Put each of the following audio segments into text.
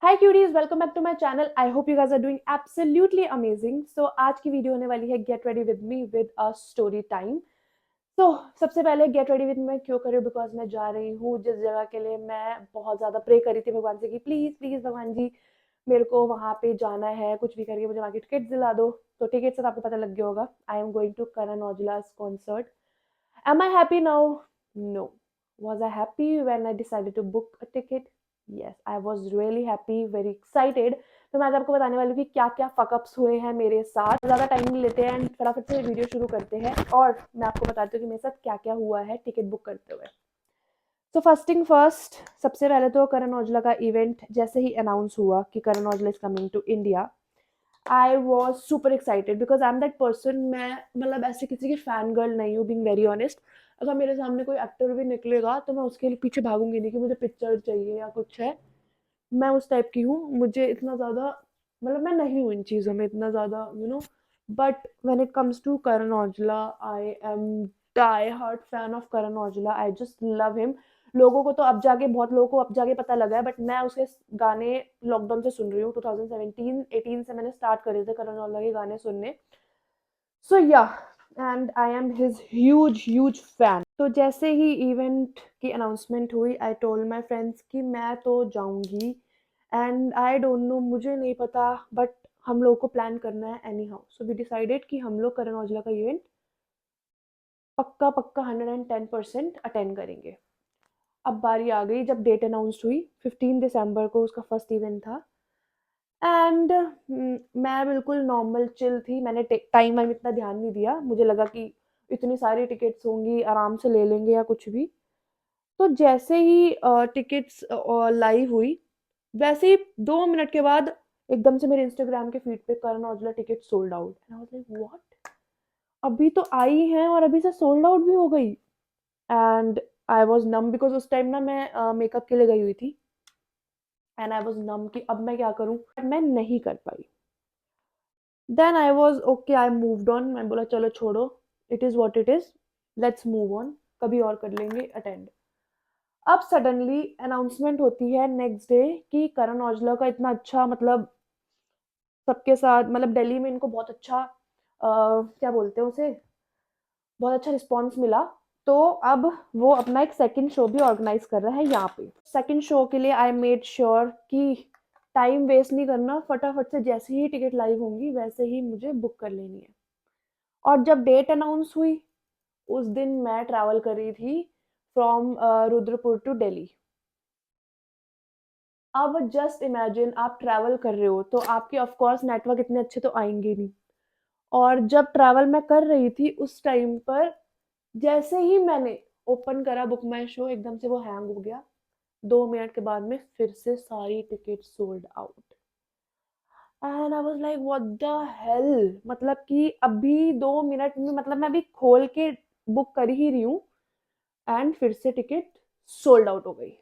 Hi queries, welcome back to my channel. I hope you guys are doing absolutely amazing. So आज की video होने वाली है get ready with me with a story time. तो सबसे पहले gate ready with मैं क्यों कर रही हूँ, बिकॉज मैं जा रही हूँ जिस जगह के लिए मैं बहुत ज़्यादा प्रे करी थी भगवान से कि प्लीज़ प्लीज़ भगवान जी मेरे को वहाँ पे जाना है, कुछ भी करके मुझे वहाँ की टिकट दिला दो। तो टिकट से तो आपको पता लग गया होगा, I am going to Karan Aujla's concert. Am I happy now? No. Was I happy when I decided to book a ticket? Yes, I was really happy, very excited. तो मैं आज आपको बताने वाली हूँ कि क्या क्या फकअप्स हुए हैं मेरे साथ। ज़्यादा टाइम नहीं लेते हैं एंड फटाफट से वीडियो शुरू करते हैं और मैं आपको बताती हूँ कि मेरे साथ क्या क्या हुआ है टिकट बुक करते हुए। तो फर्स्ट थिंग फर्स्ट, सबसे पहले तो करण औजला का इवेंट जैसे ही अनाउंस हुआ कि Karan Aujla is coming to India, I was super excited because I am that person. मैं मतलब ऐसे किसी की फैन गर्ल नहीं हूँ, बीइंग वेरी ऑनेस्ट। अगर मेरे सामने कोई एक्टर भी निकलेगा तो मैं उसके पीछे भागूंगी नहीं कि मुझे पिक्चर चाहिए या कुछ है। मैं उस टाइप की हूँ, मुझे इतना ज़्यादा मतलब मैं नहीं हूँ इन चीज़ों में इतना ज़्यादा but when it comes to Karan Aujla, I am die hard fan of Karan Aujla. I just love him. लोगों को तो अब जाके बहुत लोगों को अब जाके पता लगा है, बट मैं उसके गाने लॉकडाउन से सुन रही हूँ। 2017-18 से मैंने स्टार्ट करे थे करण औजला के गाने सुनने। सो या, and I am his huge huge fan. तो जैसे ही इवेंट की अनाउंसमेंट हुई, आई टोल्ड माई फ्रेंड्स कि मैं तो जाऊंगी। एंड आई डोंट नो, मुझे नहीं पता, बट हम लोग को प्लान करना है anyhow. So we decided कि हम लोग करण औजला का इवेंट पक्का पक्का 110% अटेंड करेंगे। अब बारी आ गई जब डेट अनाउंस हुई। 15 दिसंबर को उसका फर्स्ट इवेंट था। एंड मैं बिल्कुल नॉर्मल चिल थी, मैंने टाइम वाइम इतना ध्यान नहीं दिया। मुझे लगा कि इतनी सारी टिकट्स होंगी, आराम से ले लेंगे या कुछ भी। तो जैसे ही टिकट्स लाइव हुई, वैसे ही 2 मिनट के बाद एकदम से मेरे इंस्टाग्राम के फीड पे Karan Aujla ticket sold out. I was like what, अभी तो आई हैं और अभी से सोल्ड आउट भी हो गई। And I was numb because उस टाइम ना मैं मेकअप के लिए गई हुई थी। एंड आई वाज नम कि अब मैं क्या करूं, मैं नहीं कर पाई। Then I was okay, I moved on. मैं बोला चलो छोड़ो, it is what it is, let's move on, कभी और कर लेंगे अटेंड। अब सडनली अनाउंसमेंट होती है नेक्स्ट डे कि करण औजला का इतना अच्छा मतलब सबके साथ मतलब दिल्ली में इनको बहुत अच्छा क्या बोलते हैं उसे, बहुत अच्छा रिस्पॉन्स मिला। तो अब वो अपना एक सेकंड शो भी ऑर्गेनाइज कर रहा है यहाँ पे। सेकंड शो के लिए आई मेड श्योर कि टाइम वेस्ट नहीं करना, फटाफट से जैसे ही टिकट लाइव होंगी वैसे ही मुझे बुक कर लेनी है। और जब डेट अनाउंस हुई, उस दिन मैं ट्रैवल कर रही थी फ्रॉम रुद्रपुर टू दिल्ली। अब जस्ट इमेजिन, आप ट्रैवल कर रहे हो तो आपके ऑफ कोर्स नेटवर्क इतने अच्छे तो आएंगे नहीं। और जब ट्रैवल मैं कर रही थी उस टाइम पर, जैसे ही मैंने ओपन करा बुक माई शो, एकदम से वो हैंग हो गया। 2 मिनट के बाद में फिर से सारी ticket sold out. And I was like what the hell, मतलब कि अभी 2 मिनट में, मतलब मैं अभी खोल के बुक कर ही रही हूँ एंड फिर से टिकट सोल्ड आउट हो गई।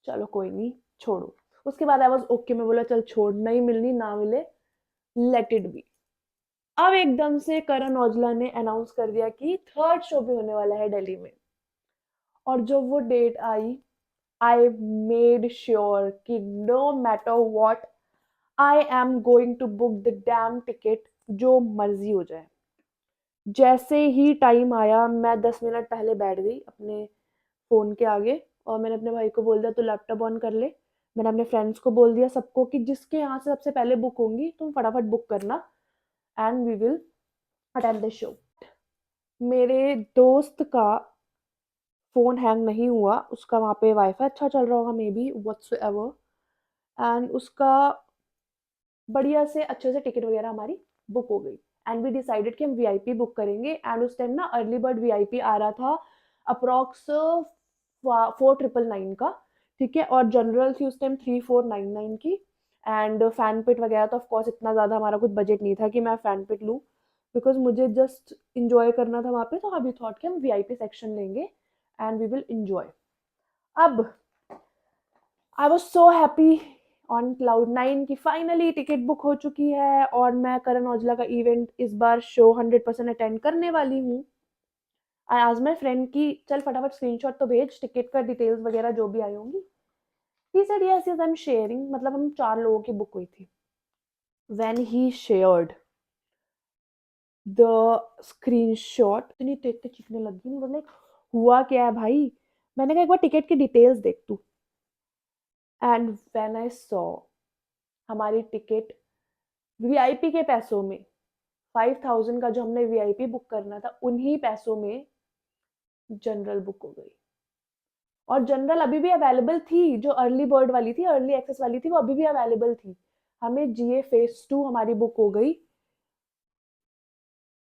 चलो कोई नहीं, छोड़ो। उसके बाद आई वाज ओके, मैं बोला चल छोड़, नहीं मिलनी ना मिले, लेट इट बी। अब एकदम से करण औजला ने अनाउंस कर दिया कि थर्ड शो भी होने वाला है दिल्ली में। और जब वो डेट आई, आई मेड श्योर कि no matter what, I am going to book the damn ticket, जो मर्जी हो जाए। जैसे ही टाइम आया, मैं 10 मिनट पहले बैठ गई अपने फ़ोन के आगे और मैंने अपने भाई को बोल दिया तू लैपटॉप ऑन कर ले। मैंने अपने फ्रेंड्स को बोल दिया सबको कि जिसके यहाँ से सबसे पहले बुक होंगी तुम फटाफट बुक करना and we will attend the show. मेरे दोस्त का फ़ोन हैंग नहीं हुआ, उसका वहाँ पे वाईफाई अच्छा चल रहा होगा मे बी व्हाट्सएवर। एंड उसका बढ़िया से अच्छे से टिकट वगैरह हमारी बुक हो गई। एंड वी डिसाइडेड कि हम वीआईपी बुक करेंगे। एंड उस टाइम ना अर्ली बर्ड वीआईपी आ रहा था अप्रॉक्स 4999 का, ठीक है। और जनरल थी उस टाइम 3499 की। एंड फैन पिट वगैरह तो ऑफकोर्स इतना ज़्यादा हमारा कुछ बजट नहीं था कि मैं फैन पिट लूँ, बिकॉज मुझे जस्ट इंजॉय करना था वहाँ पे। तो अभी थॉट कि हम वीआईपी सेक्शन लेंगे एंड वी विल इंजॉय। अब आई was so happy on cloud nine की फाइनली टिकट बुक हो चुकी है और मैं करण औजला का इवेंट इस बार शो 100% अटेंड करने वाली हूँ। आज माई फ्रेंड की चल फटाफट स्क्रीनशॉट तो भेज टिकट का, डिटेल्स वगैरह जो भी आई होंगी। He said yes yes I am sharing, मतलब हम 4 लोगों की बुक हुई थी। When he shared the screenshot, इतनी तेज से चीखने लगी, मैं लाइक हुआ क्या है भाई? मैंने कहा एक बार टिकट की डिटेल्स देख तू। एंड व्हेन आई सॉ हमारी टिकट वीआईपी के पैसों में, 5000 का जो हमने वीआईपी बुक करना था उन्हीं पैसों में जनरल बुक हो गई। और जनरल अभी भी अवेलेबल थी, जो अर्ली बर्ड वाली थी, अर्ली एक्सेस वाली थी, वो अभी भी अवेलेबल थी। हमें जीए फेज 2 हमारी बुक हो गई।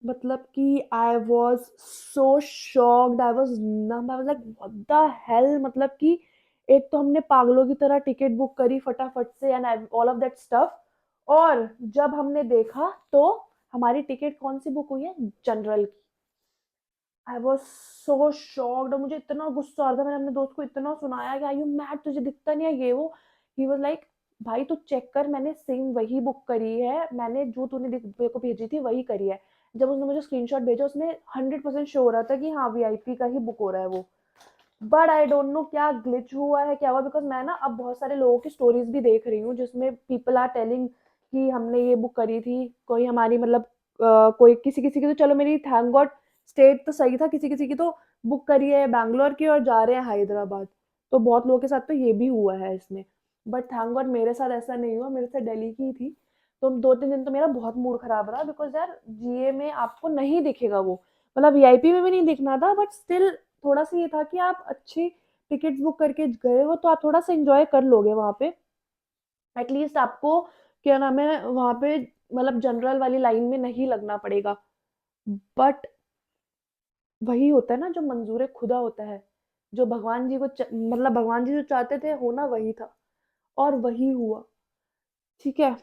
मतलब कि I was so shocked, I was numb, I was like what the hell. मतलब कि एक तो हमने पागलों की तरह टिकट बुक करी फटाफट से and all of that stuff, और जब हमने देखा तो हमारी टिकट कौन सी बुक हुई है? जनरल की। आई वॉज सो शॉक्ड, और मुझे इतना गुस्सा आ रहा था। मैंने अपने दोस्त को इतना सुनाया कि आई यू मैड, तुझे दिखता नहीं है ये वो। ही वॉज लाइक भाई तू चेक कर, मैंने सेम वही बुक करी है, मैंने जो तूने मेरे को भेजी थी वही करी है। जब उसने मुझे स्क्रीनशॉट भेजा उसमें 100% शो हो रहा था कि हाँ वीआईपी का ही बुक हो रहा है वो। बट आई डोंट नो क्या ग्लिच हुआ है, क्या हुआ, बिकॉज मैं ना अब बहुत सारे लोगों की स्टोरीज भी देख रही हूँ जिसमें पीपल आर टेलिंग कि हमने ये बुक करी थी, कोई हमारी मतलब कोई किसी किसी की तो चलो मेरी थैंक गॉड स्टेट तो सही था, किसी किसी की तो बुक करी है बैंगलोर की और जा रहे हैं हैदराबाद। तो बहुत लोगों के साथ तो ये भी हुआ है इसमें। बट थैंक गॉड मेरे साथ ऐसा नहीं हुआ, मेरे साथ दिल्ली की ही थी। तो 2-3 दिन तो मेरा बहुत मूड खराब रहा, बिकॉज यार जीए में आपको नहीं दिखेगा वो, मतलब वीआईपी में भी नहीं दिखना था, बट स्टिल थोड़ा सा ये था कि आप अच्छी टिकट्स बुक करके गए हो तो आप थोड़ा सा एंजॉय कर लोगे वहां पे। एटलीस्ट आपको क्या नाम है वहां पे, मतलब जनरल वाली लाइन में नहीं लगना पड़ेगा। बट वही होता है ना जो मंजूर खुदा होता है, जो भगवान जी को मतलब भगवान जी जो चाहते थे होना वही था, और वही हुआ। ठीक है,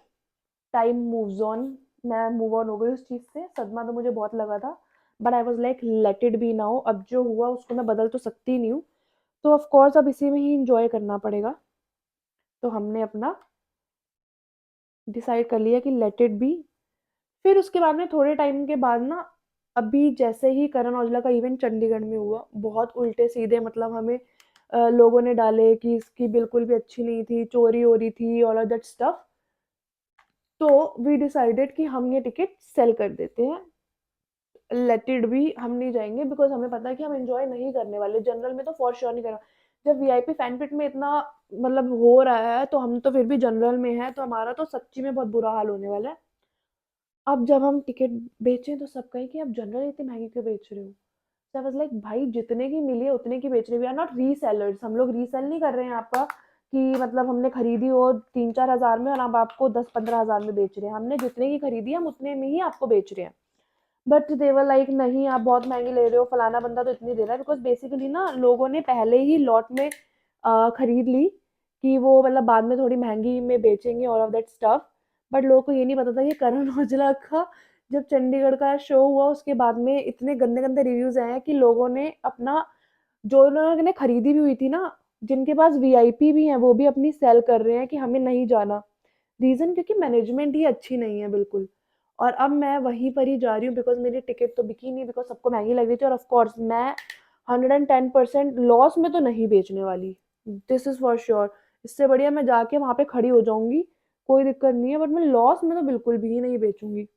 टाइम मूव्स ऑन, मैं मूव ऑन हो गई उस चीज से। सदमा तो मुझे बहुत लगा था, but I was like let it be now, अब जो हुआ उसको मैं बदल तो सकती नहीं हूँ, तो ऑफ कोर्स अब इसी में ही इंजॉय करना पड़ेगा। तो हमने अपना डिसाइड कर लिया कि लेट इट बी। फिर उसके बाद में थोड़े टाइम के बाद ना, अभी जैसे ही करण औजला का इवेंट चंडीगढ़ में हुआ, बहुत उल्टे सीधे मतलब हमें लोगों ने डाले कि इसकी बिल्कुल भी अच्छी नहीं थी, चोरी हो रही थी, ऑल ऑफ दैट स्टफ। तो वी डिसाइडेड कि हम ये टिकट सेल कर देते हैं, लेट इट बी, हम नहीं जाएंगे, बिकॉज हमें पता है कि हम एंजॉय नहीं करने वाले, जनरल में तो फॉर श्योर नहीं करना। जब वीआईपी फैन पिट में इतना मतलब हो रहा है तो हम तो फिर भी जनरल में है, तो हमारा तो सच्ची में बहुत बुरा हाल होने वाला है। अब जब हम टिकट बेचें तो सब कहें कि आप जनरल इतनी महंगी क्यों बेच रहे हो? So I was like भाई जितने की मिली है उतने की बेच रहे, वी आर नॉट रीसेलर्स, हम लोग रीसेल नहीं कर रहे हैं आपका कि मतलब हमने खरीदी हो 3-4 हज़ार में और अब आपको 10-15 हज़ार में बेच रहे हैं, हमने जितने की खरीदी है हम उतने में ही आपको बेच रहे हैं। बट देवर लाइक नहीं आप बहुत महंगी ले रहे हो, फलाना बंदा तो इतनी दे रहा है, बिकॉज बेसिकली ना लोगों ने पहले ही लॉट में खरीद ली कि वो मतलब बाद में थोड़ी महंगी में बेचेंगे all of that stuff. But लोगों को ये नहीं पता था कि करण औजला का जब चंडीगढ़ का शो हुआ उसके बाद में इतने गंदे गंदे रिव्यूज आए हैं कि लोगों ने अपना, जो लोगों ने खरीदी भी हुई थी ना, जिनके पास वीआईपी भी है वो भी अपनी सेल कर रहे हैं कि हमें नहीं जाना। रीजन क्योंकि मैनेजमेंट ही अच्छी नहीं है बिल्कुल। और अब मैं वहीं पर ही जा रही हूँ, बिकॉज मेरी टिकट तो बिकी नहीं, बिकॉज सबको महंगी लग रही थी, और ऑफ कोर्स मैं 110% लॉस में तो नहीं बेचने वाली, दिस इज फॉर श्योर। इससे बढ़िया मैं जाके वहां पे खड़ी हो जाऊंगी, कोई दिक्कत नहीं है, बट मैं लॉस में तो बिल्कुल भी नहीं बेचूंगी।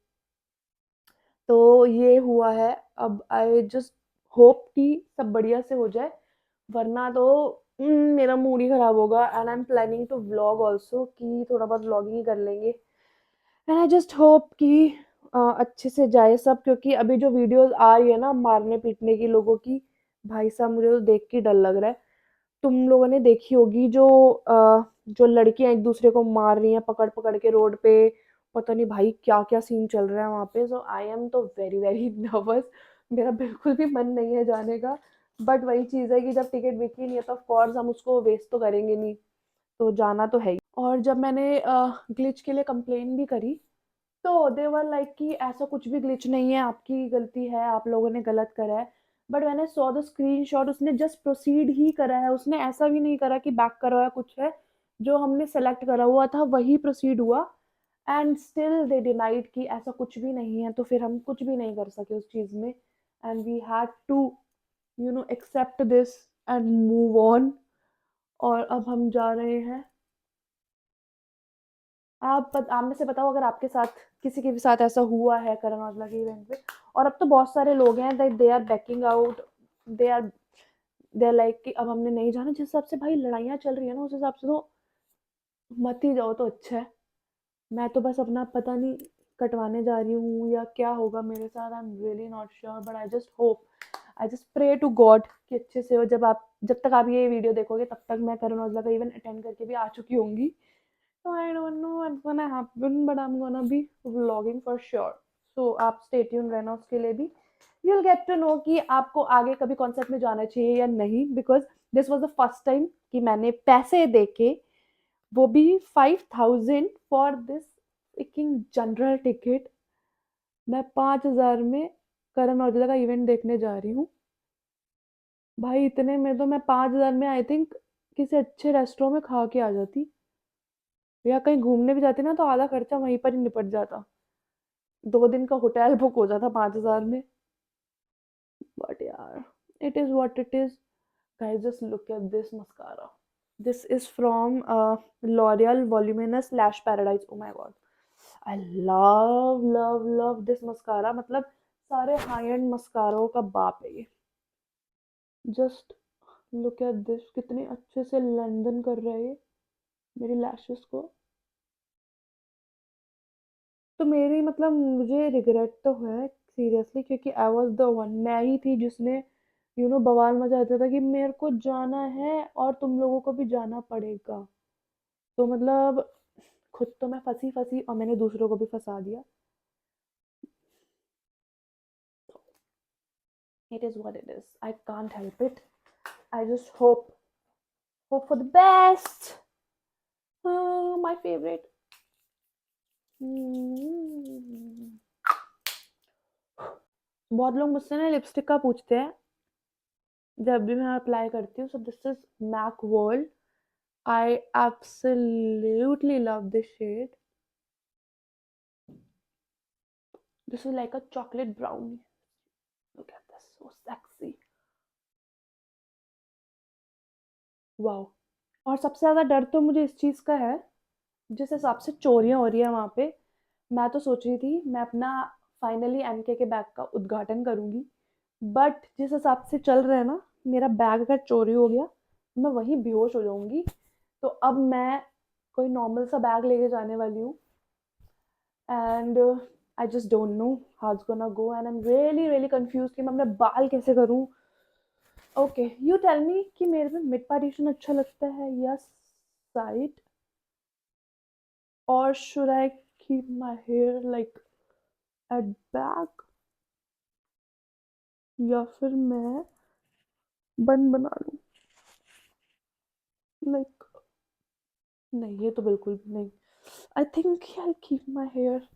तो ये हुआ है। अब आई जस्ट होप कि सब बढ़िया से हो जाए, वरना तो मेरा मूड ही खराब होगा। And I am planning to vlog also, कि थोड़ा बहुत व्लॉगिंग ही कर लेंगे। एंड आई जस्ट होप कि अच्छे से जाए सब, क्योंकि अभी जो वीडियोस आ रही है ना मारने पीटने की लोगों की, भाई साहब मुझे तो देख के डर लग रहा है। तुम लोगों ने देखी होगी जो लड़कियां एक दूसरे को मार रही हैं पकड़ पकड़ के रोड पे, पता नहीं भाई क्या क्या सीन चल रहा है वहां पे। सो आई एम तो वेरी वेरी नर्वस, मेरा बिल्कुल भी मन नहीं है जाने का। बट वही चीज़ है कि जब टिकट बिकी नहीं है तो ऑफकोर्स हम उसको वेस्ट तो करेंगे नहीं, तो जाना तो है ही। और जब मैंने ग्लिच के लिए कंप्लेन भी करी तो दे वर लाइक कि ऐसा कुछ भी ग्लिच नहीं है, आपकी गलती है, आप लोगों ने गलत करा है। बट मैंने सॉ द स्क्रीनशॉट, उसने जस्ट प्रोसीड ही करा है, उसने ऐसा भी नहीं करा कि बैक करा या कुछ है। जो हमने सेलेक्ट करा हुआ था वही प्रोसीड हुआ, एंड स्टिल दे डिनाइड कि ऐसा कुछ भी नहीं है, तो फिर हम कुछ भी नहीं कर सके उस चीज़ में। And we had to accept this and move on. और अब हम जा रहे हैं। आप में से बताओ अगर आपके साथ किसी के भी साथ ऐसा हुआ है करण औजला के इवेंट पे। और अब तो बहुत सारे लोग हैं that they are backing out. They are like कि अब हमने नहीं जाना। जिस हिसाब से भाई लड़ाइयाँ चल रही है ना, उस हिसाब से तो मत ही जाओ तो अच्छा है। मैं तो बस अपना पता नहीं कटवाने जा रही हूँ या क्या होगा मेरे साथ। I am really not sure but I just hope, I just pray to God कि अच्छे से हो। जब तक आप ये वीडियो देखोगे तब तक मैं करण औजला का इवेंट अटेंड करके भी आ चुकी होंगी। So I don't know what's gonna happen, but I'm gonna be vlogging for sure. So आप stay tuned रहना उसके लिए भी। You'll get to know कि आपको आगे कभी कॉन्सर्ट में जाना चाहिए या नहीं, because this was the first time कि मैंने पैसे देके, वो भी 5,000 for this freaking general ticket, मैं 5,000 में करण औजला का इवेंट देखने जा रही हूँ। भाई इतने में तो मैं 5,000 में आई थिंक किसी अच्छे रेस्टोरेंट में खा के आ जाती, या कहीं घूमने भी जाती ना तो आधा खर्चा वहीं पर ही निपट जाता। 2 दिन का होटल बुक हो जाता 5,000 में। बट यार, it is what it is. Guys just look at this mascara. This is from L'Oreal Voluminous Lash Paradise। Oh my God, I love love love this mascara. मतलब सारे हाई एंड मस्कारों का बाप है ये। जस्ट लुक एट दिस, कितने अच्छे से lengthen कर रहा है ये मेरी लैशेस को। तो मेरी मतलब मुझे रिग्रेट तो है सीरियसली, क्योंकि आई वॉज द वन, मैं ही थी जिसने बवाल मचाया था कि मेरे को जाना है और तुम लोगों को भी जाना पड़ेगा। तो मतलब खुद तो मैं फंसी फंसी और मैंने दूसरों को भी फंसा दिया। It is what it is, I can't help it. I just hope for the best. My favourite. बहुत लोग मुझसे ना लिपस्टिक का पूछते हैं जब भी मैं अप्लाई करती हूँ। So this is MAC world. I absolutely love this shade. This is like a chocolate brownie. Look at this, so sexy. Wow. और सबसे ज़्यादा डर तो मुझे इस चीज़ का है, जिस हिसाब से चोरियाँ हो रही है वहाँ पे। मैं तो सोच रही थी मैं अपना फाइनली एमके के बैग का उद्घाटन करूँगी, बट जिस हिसाब से चल रहा है ना, मेरा बैग अगर चोरी हो गया मैं वहीं बेहोश हो जाऊँगी। तो अब मैं कोई नॉर्मल सा बैग लेके जाने वाली हूँ। And I just don't know how it's gonna go and I am really really confuse कि मैं अपने बाल कैसे करूँ। ओके, यू टेल मी कि मेरे में मिड पार्टीशन अच्छा लगता है या साइड, और should I keep my hair like at back, या फिर मैं बन बना लूँ लाइक। नहीं, ये तो बिल्कुल भी नहीं। I think I keep my hair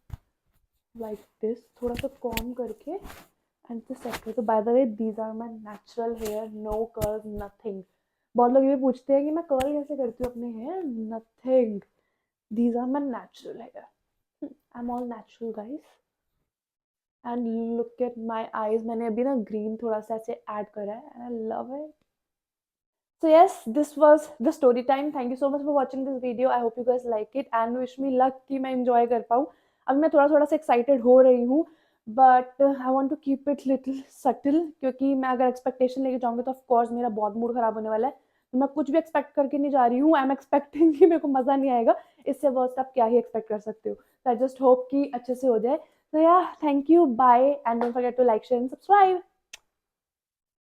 like this, थोड़ा सा कॉम करके एंड दिस सेट। तो by the way these are my natural hair, no curl nothing. बहुत लोग ये पूछते हैं कि मैं कर्ल कैसे करती हूँ अपने hair. Nothing, these are my natural hair. I am all natural guys. And look at my eyes, मैंने अभी ना ग्रीन थोड़ा सा ऐसे ऐड करा है and I love it. So yes, this was the story time. Thank you so much for watching this video. I hope you guys like it and wish me luck कि मैं enjoy कर पाऊँ। अब मैं थोड़ा थोड़ा सा excited हो रही हूँ, but I want to keep it little subtle, क्योंकि मैं अगर expectation लेके जाऊँगी तो of course मेरा बहुत मूड खराब होने वाला है। तो मैं कुछ भी expect करके नहीं जा रही हूँ। I'm expecting कि मेरे को मज़ा नहीं आएगा। इससे worst आप क्या ही expect कर सकते हो। So I just hope कि अच्छे से हो जाए। So yeah, thank you, bye, and don't forget to like, share and subscribe.